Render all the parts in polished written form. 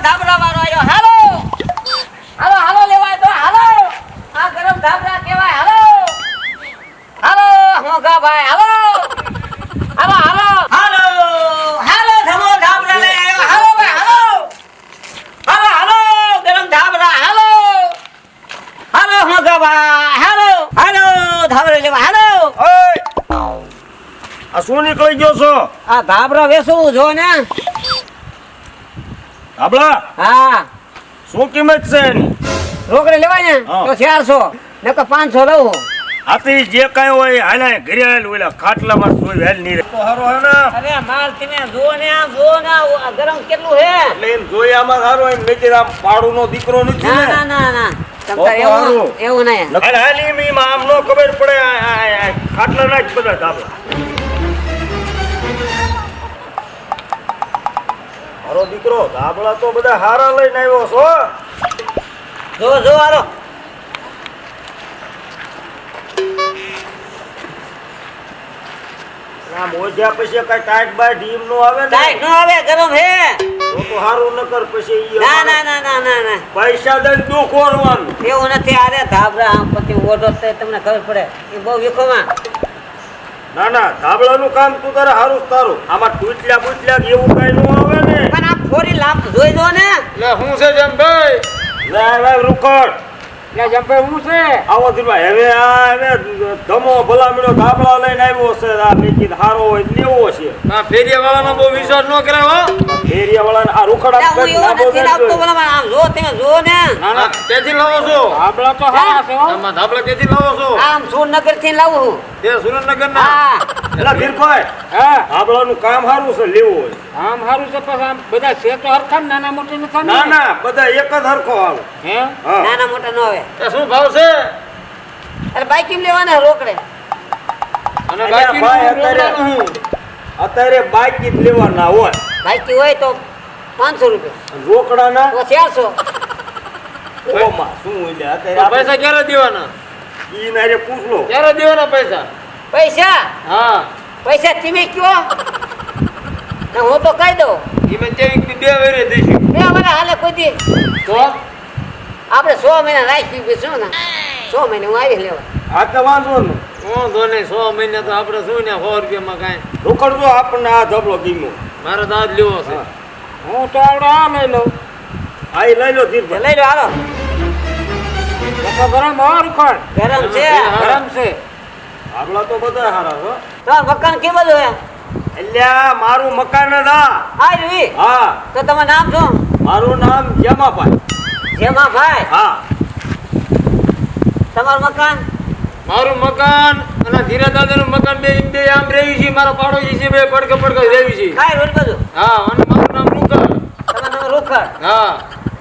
ધાબરા વાળો આવ્યો. હાલો હાલો હાલો લેવાય તો હાલો. આ ગરમ ધાબરા કેવાય. હાલો હાલો મોગા ભાઈ હાલો હાલો હાલો હાલો હાલો ધમો ધાબરા લઈ આવ્યો. હાલો ભાઈ હાલો હાલો હાલો ગરમ ધાબરા હાલો હાલો મોગા ભાઈ હાલો હાલો ધાબરા લેવા હાલો. આ શું નીકળી ગયો છો? આ ધાબરા વેસવું જો ને. ધાબળા હા શું કિંમત છે એની? રોકડે લેવાય ને હા. તો 400 નકર 500 લઉં. આથી જે કઈ હોય હાલે ઘરે આવેલું ઓલા ખાટલામાં સોય વેલ ની તો હારો હે ને અરે માલ તમે જો ને આ ગરમ કેટલું હે. એટલે એમ જોયામાં હારો એમ મેજર આમ પાડુનો દીકરો નથી ના ને ના ના ના તમ તો તાર એવું હારું. એવું નહીં. હાલ હાલી મી આમ નો ખબર પડે આ ખાટલા ના જ બધા ધાબળા હારો દીકરો ધાબળા તો બધા હારા લઈને આવ્યો છો. જો જો હાલો આ મોજા પછી કઈ ટાઈટ બાઈટ ઈમ નો આવે ને ટાઈટ નો આવે ગરમ હે. તો હારું ન કર પછી ઈ ના ના ના ના ના ના પૈસા દઈને દુઃખ ઓરવાનું. એવું નથી. અરે ધાબરા આમ પછી ઓઢો તો તમને ખબર પડે એ બહુ વિખોમાં. ના ના ધાબળાનું કામ તું તારે હારું જ તારું. આમાં તૂટલ્યા બુટલ્યા કે એવું કઈ નો આવે ને. પણ આ ફોરી લાભ જોઈ જો ને. લે હું છે જમભાઈ? લે હવે રૂખડ લે જમભાઈ હું છે? આવો દીવા હવે આ હવે ધમો ભલામણો ધાબળા લઈને આવ્યો છે. આ મેકી હારો હોય તો લેવો છે. આ ફેરિયા વાળાનો બહુ વિશ્વાસ ન કરાય હો. એરિયા વાળાને આ રૂખડ ના, હું એવો નથી લાગતો બોલા. આમ જો તમે જો ને. ના ના ક્યાંથી લાવો છો? ધાબળા તો હારા છે હો. આમાં ધાબળા ક્યાંથી લાવો છો? આમ સુરનગર થી લાવું હું. તે સુરેન્દ્રનગર ના? હા એલા ધીરભાઈ હા ધાબળાનું કામ હારું છે લેવું હોય. આમ સારું છે પછી આમ બધા છે તો હરખા ને નાના મોટા નથી ને? ના ના બધા એક જ હરખો આવે. હે હા નાના મોટા નો આવે. એ શું ભાવ છે? અરે બાઈક કેમ લેવાના રોકડે? અને અલ્યા બાકી ભાઈ, અત્યારે બાઈક જ લેવાના હોય. બાઈક હોય તો 500 રૂપિયા રોકડાના તો 400. ઓમાં શું હોય અત્યારે પૈસા ક્યારે દેવાના? ઈ નારે પૂછ લો. ક્યારે દેવાના પૈસા? પૈસા હા પૈસા તમે કયો ને હું તો કહી દઉં. ઈમે તેવી બે વેરે દઈશું. એ અમારે હાલે કોઈ દી તો આપણે 100 મહિના રાખી બેસો ને 100 મહિને હું આવી લેવા. આ તો વાંધો નહીં. વાંધો નહીં 100 મહિના તો આપણે શું ને 100 રૂપિયામાં કાંઈ. રોકડજો આપણને આ ધબલો ગીમો. મારે દાદ લેવો છે. હા. હું તો આવડે આ લઈ લઉં. આ ઈ લઈ લો ધીરભાઈ. લઈ લો હાલો. ગરમ હોર ખડ ગરમ છે. ગરમ છે. આપણા તો બધા હારા છો. તો મકાન કે બધું હે અલ્યા મારું મકાન જ આ. આ રીવી હા તો તમારું નામ શું? મારું નામ જમાભાઈ. જેમાં ભાઈ હા તમારું મકાન મારું મકાન અને ધીરા દાદાનું મકાન બે આમ રહેવી છે. મારા પાડોશી છે બે પડકે રહેવી છે. કાંઈ રોજ બધું. હા અને મારું નામ રૂકર. તમારું નામ રોકડ. હા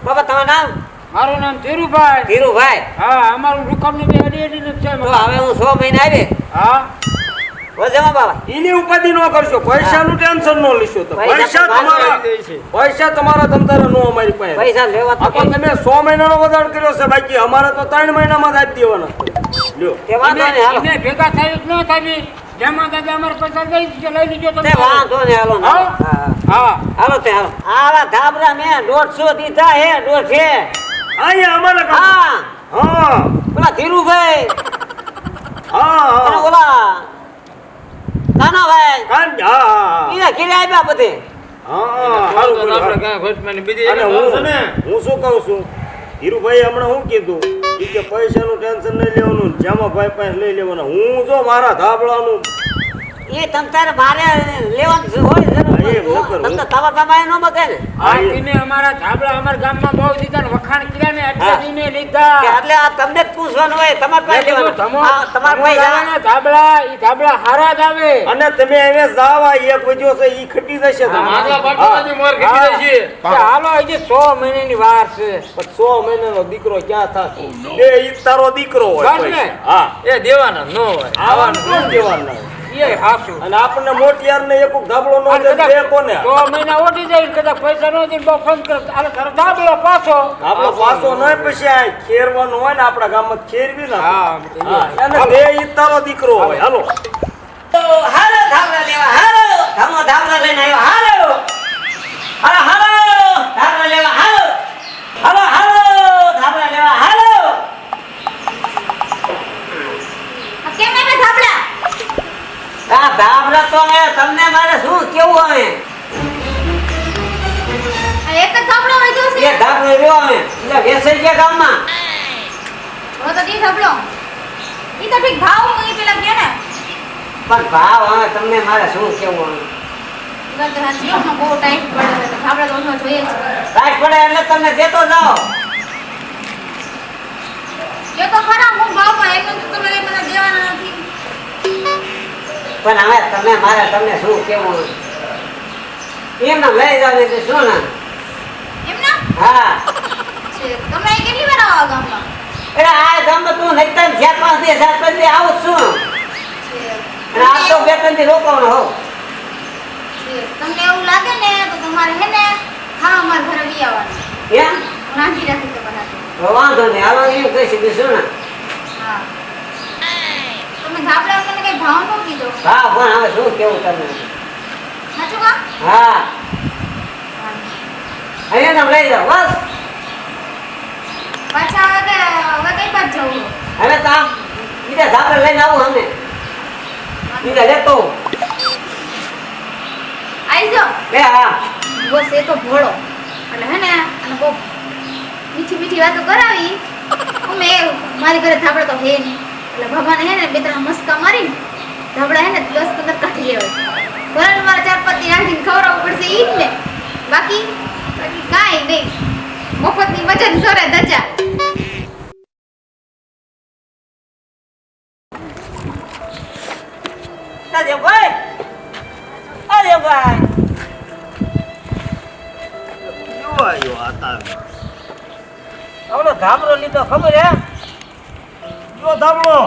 બાબા તમારું નામ? મારું નામ ધીરુભાઈ. ધીરુભાઈ. હા અમારું રૂકરનું બે અડી અડીને જ છે તો મકાન. હવે હું 100 મહિને આવી હા જમા બાબા. એની ઉપાધિ ન કરશો. પૈસાનું ટેન્શન ન લેશો તો. પૈસા પૈસા તો તમારા દે છે. પૈસા તમારા તમતારે નો અમારી પાસે. પૈસા લેવા તો આ પણ તમે 100 મહિનાનો વધાર કર્યો છે. બાકી અમારે તો 3 મહિનામાં જ આપી દેવાના છે. લ્યો તે વાંધો નહીં હાલો. ઈને ભેગા થાય કે ન થાય જેમાં દાદા અમારા પૈસા દઈ દીધો લઈ લીધો તે તમે. વાંધો નહીં હાલો ને. હા? હા હા હાલો તે હાલો. આવા ધાબરા મેં 150 દીધા હે 150. અહીંયા અમારા ગામ. હા હા પેલા ધીરુભાઈ હા અને હા ઓલા નાનાભાઈ કાન હા ઈને ઘેરે આવ્યા બધે. હા હારું હારું તો કર્યું. આપણે કાંઈ ખોટમાં નહીં. બીજી અને એને ભાવ છે ને હું શું કહું છું ધીરુભાઈ હમણાં શું કીધું ઈ કે પૈસાનું ટેન્શન નહીં લેવાનું જામાભાઈ પાસે લઈ લેવાના. હું જો મારા ધાબળાનું એ તમ તારે મારે લેવાનું છે, હોય જરૂર હા, એમ ન નથી. કરું. તમ તો તમારા બાબા એ ન મગે ને. આ ઈને અમારા ધાબળા અમારા ગામમાં બહુ દીધા ને વખાણ કર્યા ને એટલે હા. ઈને લીધા. કે એટલે આ તમને જ પૂછવાનું હોય તમારે પાસે લેવાનું. હા, તમારે ધમો પૈસા લાવવાના ધાબળા ઈ ધાબળા હારા જ આવે. અને તમે હવે જાવા એક વજ્યો છે ઈ ખટી જશે આ માગલા તમારે. પાટોળાની મોર ઘટી જાય છે. કે હાલો હજી 100 મહિનાની વાર છે. પણ 100 મહિનાનો દીકરો ક્યાં થશે? બે ઈ તારો દીકરો હોય બસ ને? પૈસા. હા એ દેવાના ન હોય આવાનું કોણ દેવાના? એ હાસું. અને આપણને મોટિયાર ને એક ધાબળો નો અને દે કદાચ બે કોને? 100 મહિના ઓટી જાય ને કદાચ પૈસા ન દે બહુ ફોન કરે આલે તારો ધાબળો પાછો. આપણો પાસો નહીં પછી આ ખેરવાનું હોય ને આપણા ગામમાં ખેરવી ના હા, અને બે ઈ તારો દીકરો હોય. હાલો તો હાલો ધાબળા લેવા હાલો. ધમો ધાબળા લઈને આવ્યો હાલો. હાલો હાલો ધાબળા લેવા હાલો. તો હવે તમને મારે શું કેવું હવે આ એક જ થાપડો વાગ્યો છે એ ધાબળો રહ્યો હવે એટલે વેસાઈ ગયા ગામમાં હવે તો દી થાપડો ઈ તો ઠીક ભાવ હું ઈ પેલા કે ને પણ ભાવ હવે તમને મારે શું કેવું હવે વાત તો સાચી હો, બહુ ટાઈટ પડે છે તો થાપડા તો ઓછો જોઈએ જ રાત પડે એટલે તમને દેતો જાઓ એ તો ખરા હું ભાવમાં એક જ તમે કઈ મને દેવાના નથી પણ હવે તમે મારે તમને શું કેવું એમને લઈ જાવ ને શું ના એમ ના હા છે તમે અહીં કેટલી વાર આવો ગામમાં એટલે આ ગામમાં તું નક્કી 4-5 દી 7-5 દી આવું જ છું છે અને આ તો 2-3 દી રોકાવાનો હો તમને એવું લાગે ને તો તમારે હે ને હા અમારા ઘરે બી આવવાનું એમ હું નાખી રાખી તો બનાવી તો વાંધો નહીં હાલો એમ કહી શકીશ શું ના હા તમે થાપડા મને કઈ ભાવ ન કીધો હા પણ હવે શું કેવું તમને સાચું કા હા અહીંયા તમે લઈ જાઓ બસ પાછા હવે કઈ બાજુ જવું હવે તો આમ બીજા ધાબળા લઈને આવું અમે બીજા લેતો આઈ જાઓ એ હા બસ એ તો ભોળો એટલે હે ને અને બહુ મીઠી મીઠી વાતો કરાવી અમે મારી ઘરે થાપડા તો હે નહીં એટલે ભગવાને હે ને 2-3 મસ્કા મારી થાપડા હે ને 10-15 કાઢી લેવાય ભરણ મારે 4-5 દી રાખીને ખવડાવવું પડશે ઈ જ ને બાકી કાંઈ નહીં મફતની મજા સોરે ધજા અરે ભાઈ અરે ભાઈ જોવાયો આ તાર આવલો ધાબળો લીધો ખબર હે જો ધાબળો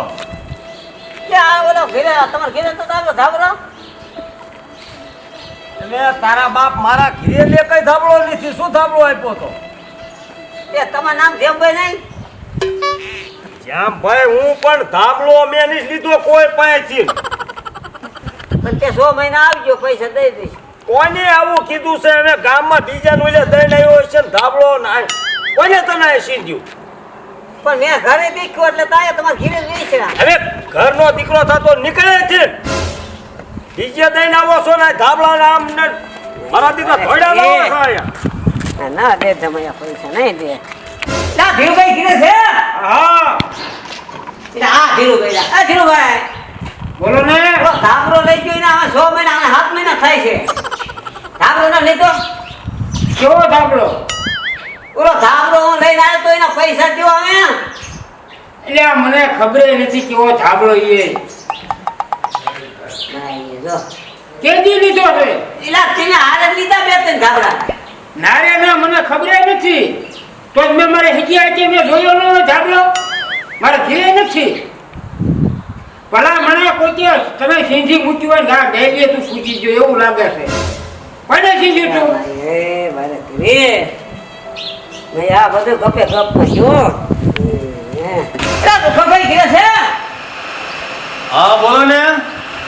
ક્યાં ઓલો ઘરે તમાર ઘરે તો ધાબળો એટલે તારા બાપ મારા ઘરે લે કઈ ધાબળો નથી શું ધાબળો આપ્યો તો એ તમારું નામ જેમભાઈ નહીં જ્યાં ભાઈ હું પણ ધાબળો મેં નહીં લીધો કોઈ પાસેથી પણ તે 100 મહિના આવજો પૈસા દઈ દઈશ કોને આવું કીધું છે અમે ગામમાં બીજાનું ઓલે દઈને આવ્યો છે ને ધાબળો ના કોને તને સીધ્યું પણ મેં ઘરે દેખ્યું એટલે તારે તમારા ઘરે વેચણા હવે ઘરનો દીકરો થતો નીકળે છે બીજે દઈને આવો છો ને ધાબળા નામ ને મારા દીકરા ધોડા લાવો છો અહીંયા. ના દે જમાયા પૈસા નહીં દે લા ધીરુભાઈ ઘરે છે હા એટલે આ ધીરુભાઈ આ ધીરુભાઈ બોલો ને ઓલો ધાબળો લઈ ગયો ને હવે 100 મહિના હવે 7 મહિના થાય છે ધાબળો ના લીધો કેવો ધાબળો ઓલો ધાબળો હું લઈને આવ્યો તો એના પૈસા દો હવે એટલે આ મને ખબર નથી કેવો ધાબળો એ કેદી લીધો છે એલા તેને હારે લીધા 2-3 ધાબળા નારે ના મને ખબર નથી તો જ મેં મારે હિજ્યા કે મેં જોયો ન ધાબળો મારે ઘેર નથી ભલા મને કોઈ કે તમે સિંધી મૂક્યું હોય ના ડેલી તું સૂચી ગયો એવું લાગે છે કોને સિંધ્યું તું એ મારે ઘરે મેં આ બધું ગપે ગપ કર્યું એલા રૂખભાઈ ઘરે છે હા બોલો ને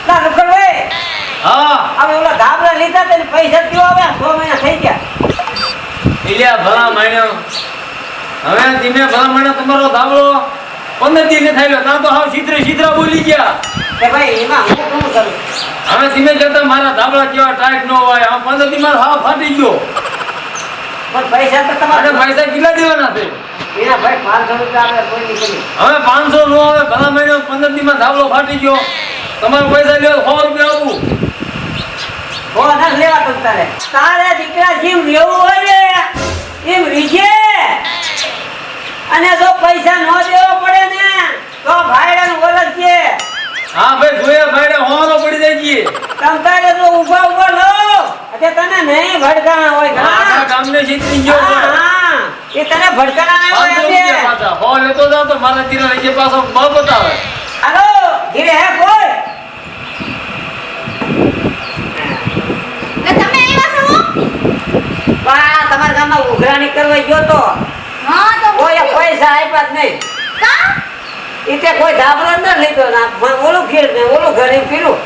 ના રૂખભાઈ હા હવે ઓલા ધાબળા લીધા તેને પૈસા દો હવે 100 મહિના થઈ ગયા ઇલ્યા ભલા માણ્યો હવે ધીમે ભલા માણ્યો તમારો ધાબળો 15 દી ને થયેલો તા તો હાવ સીધરા બોલી ગયા કે ભાઈ એમાં હું શું કરું હવે ધીમે જતા મારા ધાબળા કેવા ટાઈટ ન હોય આ 15 દી માં હાવ ફાટી ગયો પણ પૈસા તો અને તમારે પૈસા કેટલા દેવાના છે એના ભાઈ 500 રૂપિયા આપણે કોઈ નીકળી હવે 500 નો આવે ભલા માણ્યો 15 દી માં ધાબળો ફાટી ગયો તમારે પૈસા લ્યો 100 રૂપિયા આપું હો ના લેવા તો તારે દીકરા જેમ રહેવું હોય ને એમ રીજે અને જો પૈસા ન દેવો પડે ને તો ભાઈડાનું ઓળખજે હા ભાઈ જોયા ભાઈને હોવાનો પડી જાય છે તમ તારે જો ઊભા લો એટલે તને નહીં ભડકાણા હોય આખા ઘણા ગામને જીતી ગયો હા, હા. એ તને ભડકાણા હોય 500 એટલે. રૂપિયા પાછા હો લેતો જાવ તો મારા તીરા લઈ પાછો બહુ બતાવે હાલો ઘીરે હે કોઈ ને તમે આવ્યા છો બા તમારા ગામમાં ઉઘરાણી કરવા ગયો તો હા તો કોઈ પૈસા આપ્યા જ નહીં કા ઈતે કોઈ ધાબળો ન લીધો ના ઓલું ઘેર ને ઓલું ઘરે ફીરું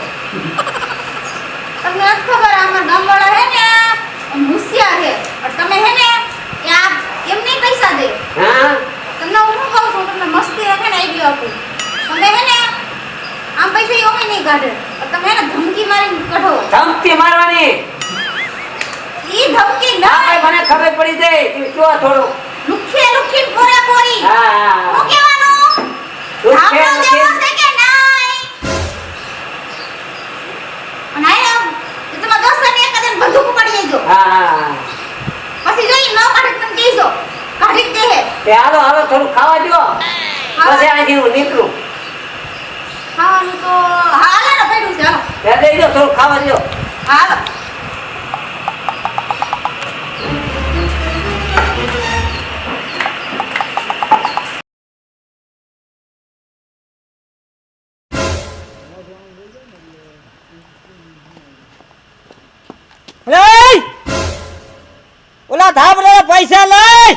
તમને નથી ખબર અમાર ગામવાળા હે ને હોશિયાર છે પણ તમે હે ને ત્યાં એમને પૈસા દે હા તમને હું શું કહું છું તમને મસ્તી રાખે ને આઈડિયા આપું તમે હે ને આમ પૈસા એવું નહીં કાઢે તમે એને ધમકી મારીને કઢો. ધમકી મારવાની ઈ ધમકી ન આ મને ખબર પડી જાય તું શું થોડું લુખે લુખી કોરા કોરી. હા હું કહેવાનું લુખે ધાબળો લુખી. દેવો છે કે નાય? અને આયા તમારા દોસ્તાને એકાદને બંદૂક પડી ગયો. હા પછી જોઈ ન કાઢે તમે કહેજો. કાઢી જ દે. તે હાલો હાલો થોડું ખાવા દો પછી અહીંથી હું નીકળું ખાવાનું તો હાલે ને પડ્યું છે. હાલો. ત્યાં દઈ દો થોડું ખાવા દો હાલો. લઈ ઓલા ધાબળા પૈસા લઈ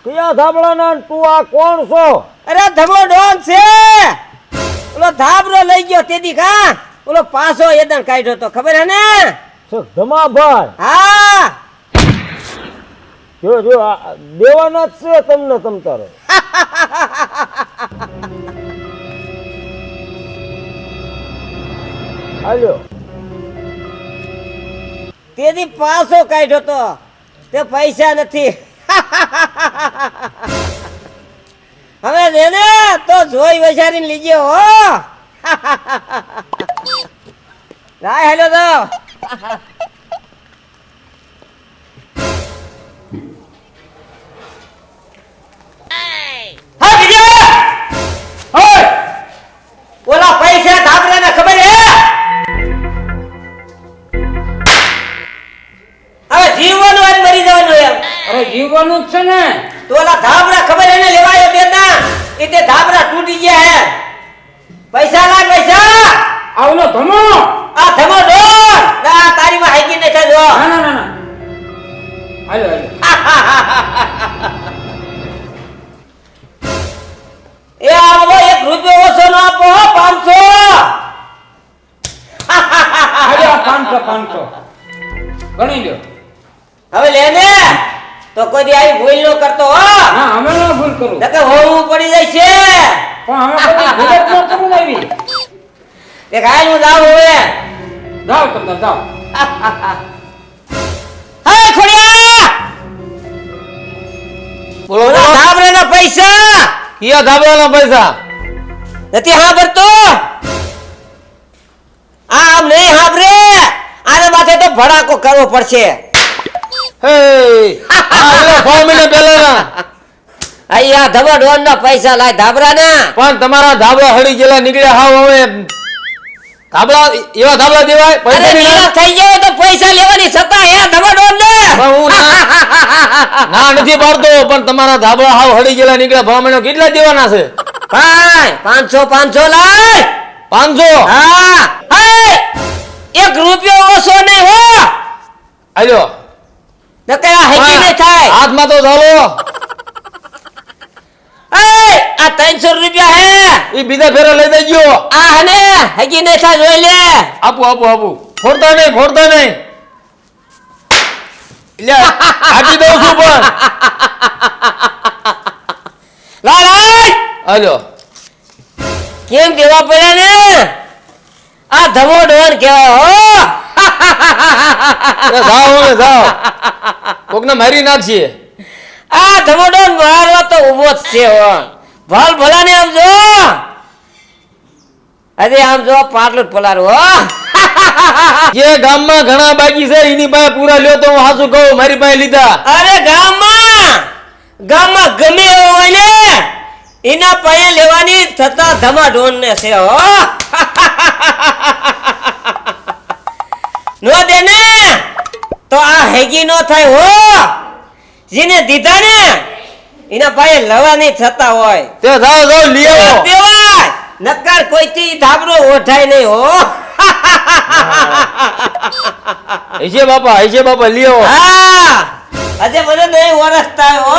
કયા ધાબળાના ને તું આ કોણ છો? અરે ધમો ડોન છે ઓલો ધાબળો લઈ ગયો તેદી કા ઓલો પાછો એદન કાઢ્યો તો ખબર હે ને ધમાભાઈ હા જો જો આ દેવાના જ છે તમને તમ તારે. હાલ્યો તેદી પાછો કાઢ્યો તો તે પૈસા નથી હવે જેને તો જોઈ વિચારીને લીજે હો રાય હેલો તો હા બીજો ઓય ઓલા પૈસા ધાબરાને ખબર હે હવે જીવવાનું આજ મરી જવાનું એમ અરે જીવવાનું જ છે ને. તો ઓલા ધાબરા ખબર એને લેવાયો દેતા એ તે ધાબરા તૂટી ગયા હે પૈસા લાગ પૈસા આવલો ધમો. આ ધમો ડોર ના તારી માં હાઈકી ને જો ના ના ના ના. હાલો એ આવો 1 રૂપિયો ઓછો ન આપો 500 હાલો 500 ગણી લ્યો. હવે લેને તો કોઈ દી આવી ભૂલ ન કરતો હો હા અમે ન ભૂલ કરું નકર હોવું પડી જાય છે પણ અમે કોઈ ભૂલ જ ન કરું આવી. એ ખાઈ હું જાવ હવે જાઓ તમે જાઓ. હાય ખોડિયા બોલો ઓલા ધાબરાના પૈસા કયા ધાબળાના પૈસા? નથી સાંભળતો આમ નહીં સાંભળે આના માથે તો ભડાકો કરવો પડશે હે આ 6 મહિના પહેલાના. અહીંયા ધમા ડોન ના પૈસા લાય ધાબરા ના પણ તમારા ધાબળા હળી ગયેલા નીકળ્યા હાવ હવે ધાબળા એવા ધાબળા દેવાય અરે પૈસા નહીં નીલા થઈ જાય તો પૈસા લેવાની સત્તા હે ધમા ડોન ને પણ હું ના નથી પાડતો પણ તમારા ધાબળા હાવ હળી ગયેલા નીકળ્યા ભામણો કેટલા દેવાના છે? ભાઈ 500 લાય 500. હા હાય 1 રૂપિયો ઓછો નહીં હો આલ્યો નકર આ હેકી નહીં થાય હાથમાં તો ચાલો એ આ 300 રૂપિયા હે એ બીજા ફેરા લઈ દેજો. આ હને હેકી નહીં થાય જોઈ લે આપું ફોડતા નહીં લે આપી દઉં છું પણ લાય આલ્યો કેમ કેવા પડ્યા ને આ ધમો ડોન કેવા હો જાઓ કોકને મારી નાખીએ. આ ધમો ડોન મારવા તો ઉભો જ છે હો ભલ ભલા ને આમ જો અરે આમ જો પાટલું જ પલારું હો જે ગામમાં ઘણા બાકી છે એની પાસે પૂરા લ્યો તો હું હાસુ કહું મારી પાસે લીધા. અરે ગામમાં ગમે એવો હોય ને એના પાસે લેવાની થતા ધમા ડોન ને છે હો નો દે ને તો આ હેગી નો થાય હો જેને દીધા ને એના પાસે લવા નહીં થતા હોય તે જાઓ લઈ આવો. દેવાય નક્કર કોઈથી ધાબરો ઓઢાય નહીં હો હૈશે બાપા લઈ આવો. હા આજે મને નહીં ઓળખતા હો